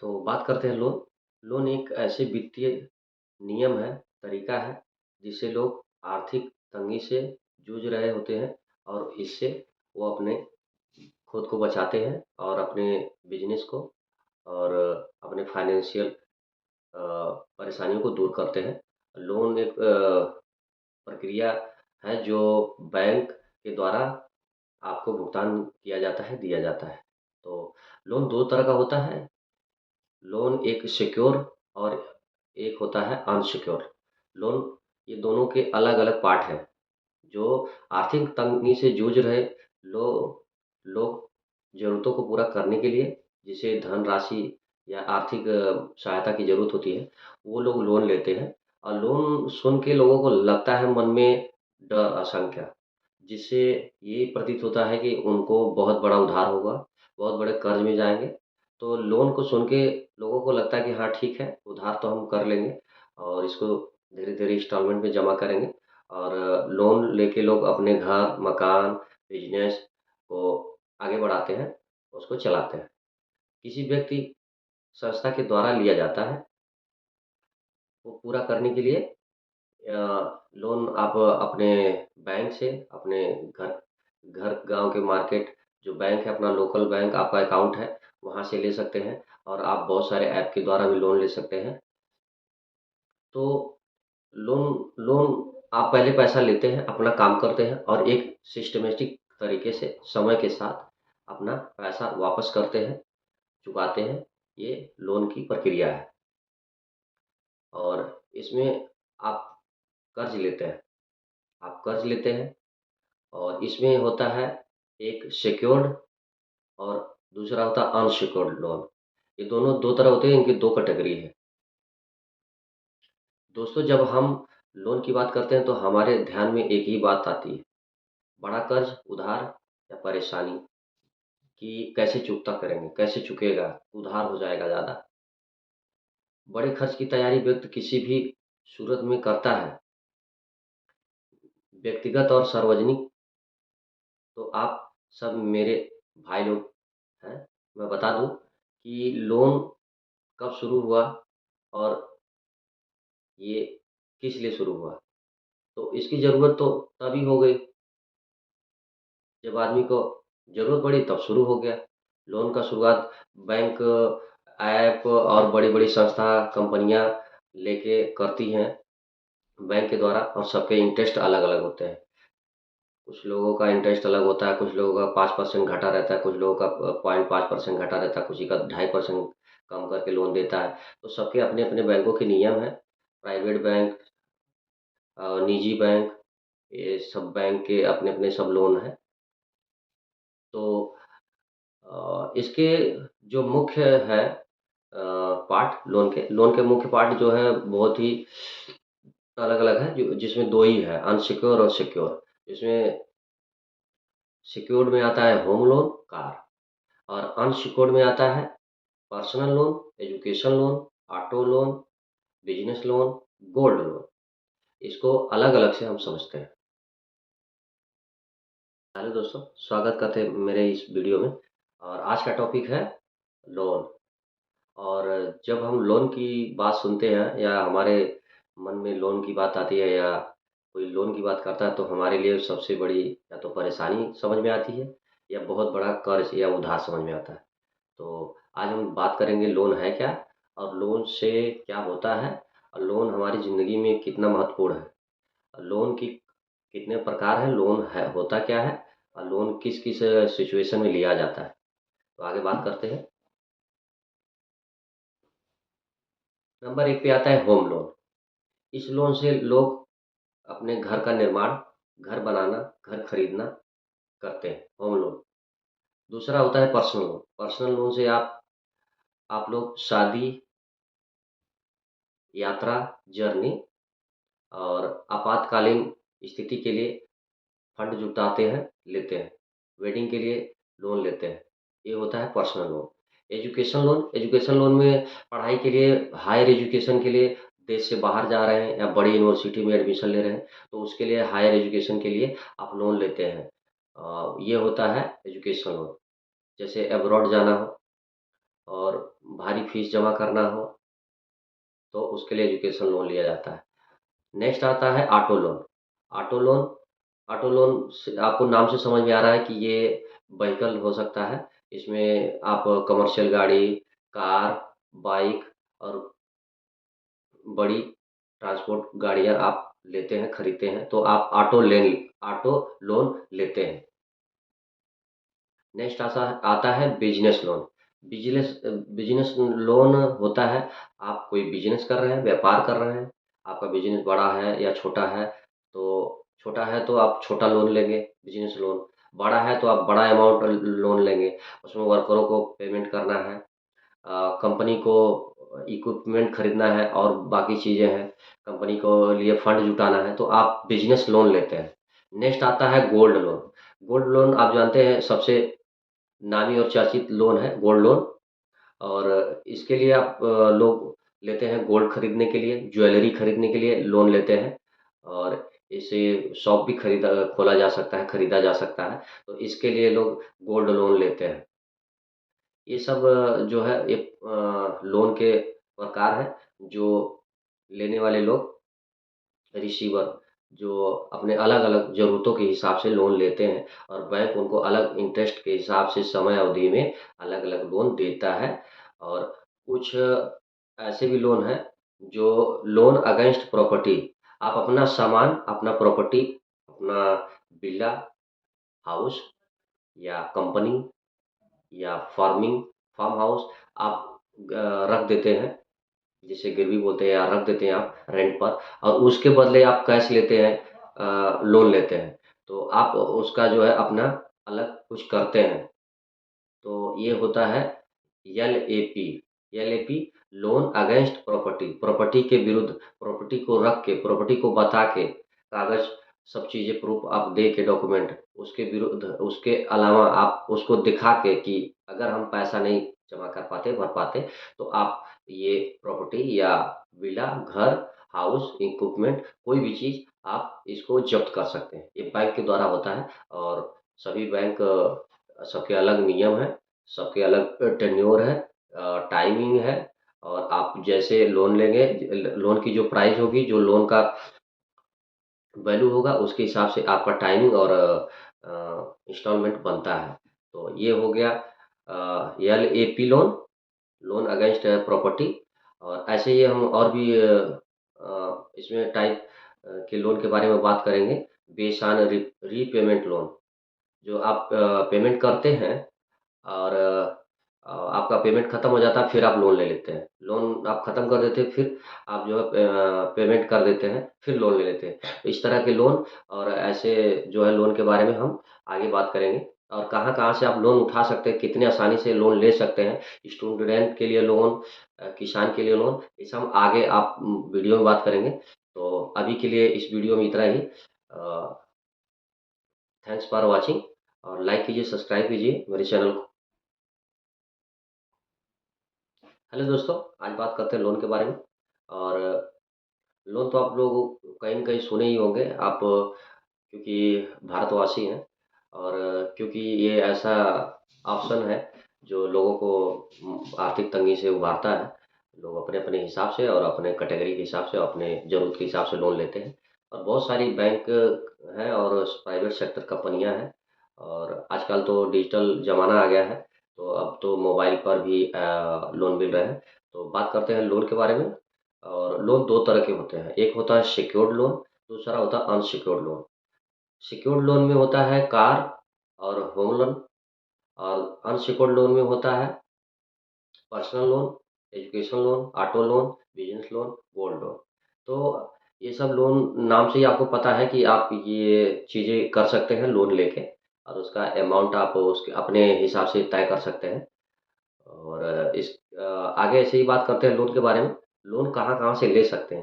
तो बात करते हैं लोन। लोन एक ऐसे वित्तीय नियम है, तरीका है, जिससे लोग आर्थिक तंगी से जूझ रहे होते हैं और इससे वो अपने खुद को बचाते हैं और अपने बिज़नेस को और अपने फाइनेंशियल परेशानियों को दूर करते हैं। लोन एक प्रक्रिया है जो बैंक के द्वारा आपको भुगतान किया जाता है, दिया जाता है। तो लोन 2 तरह का होता है। लोन एक सिक्योर और एक होता है अनसिक्योर लोन। ये दोनों के अलग-अलग पार्ट हैं, जो आर्थिक तंगी से जूझ रहे लो लोग ज़रूरतों को पूरा करने के लिए, जिसे धनराशि या आर्थिक सहायता की ज़रूरत होती है, वो लोग लोन लेते हैं और लोन सुन के लोगों को लगता है मन में डर, आशंका, जिससे ये प्रतीत होता है कि उनको बहुत बड़ा उधार होगा, बहुत बड़े कर्ज़ में जाएँगे। तो लोन को सुन के लोगों को लगता है कि हाँ, ठीक है, उधार तो हम कर लेंगे और इसको धीरे-धीरे इंस्टॉलमेंट में जमा करेंगे और लोन लेके लोग अपने घर, मकान, बिज़नेस को आगे बढ़ाते हैं, उसको चलाते हैं। किसी व्यक्ति, संस्था के द्वारा लिया जाता है, वो पूरा करने के लिए लोन आप अपने बैंक से, अपने घर घर गाँव के मार्केट जो बैंक है, अपना लोकल बैंक आपका अकाउंट है, वहाँ से ले सकते हैं और आप बहुत सारे ऐप के द्वारा भी लोन ले सकते हैं। तो लोन लोन आप पहले पैसा लेते हैं, अपना काम करते हैं और एक सिस्टमैटिक तरीके से समय के साथ अपना पैसा वापस करते हैं, चुकाते हैं। ये लोन की प्रक्रिया है और इसमें आप कर्ज़ लेते हैं। आप कर्ज़ लेते हैं और इसमें होता है एक सिक्योर्ड और दूसरा होता है अनसिक्योर्ड लोन। ये दोनों 2 तरह होते हैं, इनकी 2 कैटेगरी है। दोस्तों, जब हम लोन की बात करते हैं तो हमारे ध्यान में एक ही बात आती है, बड़ा कर्ज़, उधार या परेशानी कि कैसे चुकता करेंगे, कैसे चुकेगा, उधार हो जाएगा ज़्यादा। बड़े खर्च की तैयारी व्यक्ति किसी भी सूरत में करता है, व्यक्तिगत और सार्वजनिक। तो आप सब मेरे भाई लोग हैं। मैं बता दूँ कि लोन कब शुरू हुआ और ये किस लिए शुरू हुआ। तो इसकी ज़रूरत तो तभी हो गई जब आदमी को ज़रूरत पड़ी, तब शुरू हो गया। लोन का शुरुआत बैंक, ऐप और बड़ी-बड़ी संस्था, कंपनियाँ लेके करती हैं बैंक के द्वारा और सबके इंटरेस्ट अलग-अलग होते हैं। कुछ लोगों का इंटरेस्ट अलग होता है, कुछ लोगों का 5% घटा रहता है, कुछ लोगों का 0.5% घटा रहता है, किसी का 2.5% कम करके लोन देता है। तो सबके अपने-अपने बैंकों के नियम हैं। प्राइवेट बैंक, निजी बैंक, ये सब बैंक के अपने-अपने सब लोन हैं। तो इसके जो मुख्य है पार्ट लोन के मुख्य पार्ट जो है बहुत ही अलग-अलग है, जो जिसमें 2 ही है, अनसिक्योर और सिक्योर। इसमें सिक्योर्ड में आता है होम लोन, कार और अनसिक्योर्ड में आता है personal loan, education loan, auto loan, business loan, gold loan. इसको अलग-अलग से हम समझते हैं। हेलो दोस्तों, स्वागत करते हैं मेरे इस वीडियो में और आज का टॉपिक है लोन। और जब हम लोन की बात सुनते हैं या हमारे मन में लोन की बात आती है या कोई लोन की बात करता है तो हमारे लिए सबसे बड़ी या तो परेशानी समझ में आती है या बहुत बड़ा कर्ज या उधार समझ में आता है। तो आज हम बात करेंगे लोन है क्या और लोन से क्या होता है और लोन हमारी ज़िंदगी में कितना महत्वपूर्ण है। लोन की कितने प्रकार हैं, लोन है होता क्या है और लोन किस-किस सिचुएशन में लिया जाता है। तो आगे बात करते हैं। नंबर 1 पे आता है होम लोन। इस लोन से लोग अपने घर का निर्माण, घर बनाना, घर खरीदना करते हैं, होम लोन। दूसरा होता है पर्सनल लोन। पर्सनल लोन से आप लोग शादी, यात्रा, जर्नी और आपातकालीन स्थिति के लिए फंड जुटाते हैं, लेते हैं। वेडिंग के लिए लोन लेते हैं। ये होता है पर्सनल लोन। एजुकेशन लोन में पढ़ाई के लिए, हायर एजुकेशन के लिए देश से बाहर जा रहे हैं या बड़ी यूनिवर्सिटी में एडमिशन ले रहे हैं, तो उसके लिए हायर एजुकेशन के लिए आप लोन लेते हैं। ये होता है एजुकेशन लोन। जैसे अब्रॉड जाना हो और भारी फीस जमा करना हो तो उसके लिए एजुकेशन लोन लिया जाता है। नेक्स्ट आता है auto loan. Auto loan auto loan से आपको नाम से समझ में आ रहा है कि ये व्हीकल हो सकता है। इसमें आप कमर्शियल गाड़ी, कार, बाइक और बड़ी ट्रांसपोर्ट गाड़ियाँ आप लेते हैं, खरीदते हैं, तो आप ऑटो लोन लेते हैं। नेक्स्ट आता है बिजनेस लोन। बिजनेस लोन होता है, आप कोई बिजनेस कर रहे हैं, व्यापार कर रहे हैं, आपका बिजनेस बड़ा है या छोटा है, तो छोटा है तो आप छोटा लोन लेंगे, बिजनेस लोन। बड़ा है तो आप बड़ा अमाउंट लोन लेंगे, उसमें वर्करों को पेमेंट करना है, कंपनी को इक्विपमेंट खरीदना है और बाकी चीज़ें हैं, कंपनी को लिए फंड जुटाना है, तो आप बिजनेस लोन लेते हैं। नेक्स्ट आता है गोल्ड लोन। गोल्ड लोन आप जानते हैं सबसे नामी और चर्चित लोन है गोल्ड लोन। और इसके लिए आप लोग लेते हैं गोल्ड खरीदने के लिए, ज्वेलरी खरीदने के लिए लोन लेते हैं और इसे शॉप भी खोला जा सकता है, खरीदा जा सकता है, तो इसके लिए लोग गोल्ड लोन लेते हैं। ये सब जो है ये लोन के प्रकार हैं, जो लेने वाले लोग रिसीवर जो अपने अलग-अलग ज़रूरतों के हिसाब से लोन लेते हैं और बैंक उनको अलग इंटरेस्ट के हिसाब से समय अवधि में अलग-अलग लोन देता है। और कुछ ऐसे भी लोन हैं जो लोन अगेंस्ट प्रॉपर्टी, आप अपना सामान, अपना प्रॉपर्टी, अपना विला, हाउस या कंपनी या फार्म हाउस आप रख देते हैं, जिसे गिरवी बोलते हैं या रख देते हैं आप रेंट पर और उसके बदले आप कैश लेते हैं, लोन लेते हैं। तो आप उसका जो है अपना अलग कुछ करते हैं। तो ये होता है LAP. LAP loan against property, property के विरुद्ध, प्रॉपर्टी को रख के, प्रॉपर्टी को बता के, कागज़ सब चीज़ें प्रूफ़ आप दे के डॉक्यूमेंट, उसके विरुद्ध उसके अलावा आप उसको दिखा के कि अगर हम पैसा नहीं जमा कर पाते, भर पाते, तो आप ये प्रॉपर्टी या विला, घर, हाउस, इक्विपमेंट कोई भी चीज़ आप इसको ज़ब्त कर सकते हैं। ये बैंक के द्वारा होता है और सभी बैंक सबके अलग नियम हैं, सबके अलग टेन्योर है, टाइमिंग है और आप जैसे लोन लेंगे लोन की जो प्राइस होगी, जो लोन का वैल्यू होगा, उसके हिसाब से आपका टाइमिंग और इंस्टॉलमेंट बनता है। तो ये हो गया LAP loan, loan against property. और ऐसे ही हम और भी इसमें टाइप के लोन के बारे में बात करेंगे। बेस्ड ऑन रीपेमेंट लोन, जो आप पेमेंट करते हैं और आपका पेमेंट खत्म हो जाता है, फिर आप लोन ले लेते हैं। लोन आप खत्म कर देते हैं, फिर आप जो है पेमेंट कर देते हैं, फिर लोन ले लेते हैं। तो इस तरह के लोन और ऐसे जो है लोन के बारे में हम आगे बात करेंगे और कहाँ-कहाँ से आप लोन उठा सकते हैं, कितने आसानी से लोन ले सकते हैं। स्टूडेंट के लिए लोन, किसान के लिए लोन, ये सब आगे आप वीडियो में बात करेंगे। तो अभी के लिए इस वीडियो में इतना ही। थैंक्स फॉर वॉचिंग और लाइक कीजिए, सब्सक्राइब कीजिए मेरे चैनल को। हेलो दोस्तों, आज बात करते हैं लोन के बारे में। और लोन तो आप लोग कहीं न कहीं सुने ही होंगे आप, क्योंकि भारतवासी हैं और क्योंकि ये ऐसा ऑप्शन है जो लोगों को आर्थिक तंगी से उबारता है। लोग अपने-अपने हिसाब से और अपने कैटेगरी के हिसाब से, अपने ज़रूरत के हिसाब से लोन लेते हैं और बहुत सारी बैंक हैं और प्राइवेट सेक्टर कंपनियाँ हैं और आजकल तो डिजिटल ज़माना आ गया है, तो अब तो मोबाइल पर भी लोन मिल रहे हैं। तो बात करते हैं लोन के बारे में। और लोन 2 तरह के होते हैं, एक होता है सिक्योर्ड लोन, दूसरा होता है अनसिक्योर्ड लोन। सिक्योर्ड लोन में होता है कार और होम लोन और अनसिक्योर्ड लोन में होता है personal loan, education loan, auto loan, business loan, gold loan. तो ये सब लोन नाम से ही आपको पता है कि आप ये चीज़ें कर सकते हैं लोन लेके और उसका अमाउंट आप उसके अपने हिसाब से तय कर सकते हैं। और आगे ऐसे ही बात करते हैं लोन के बारे में। लोन कहाँ-कहाँ से ले सकते हैं?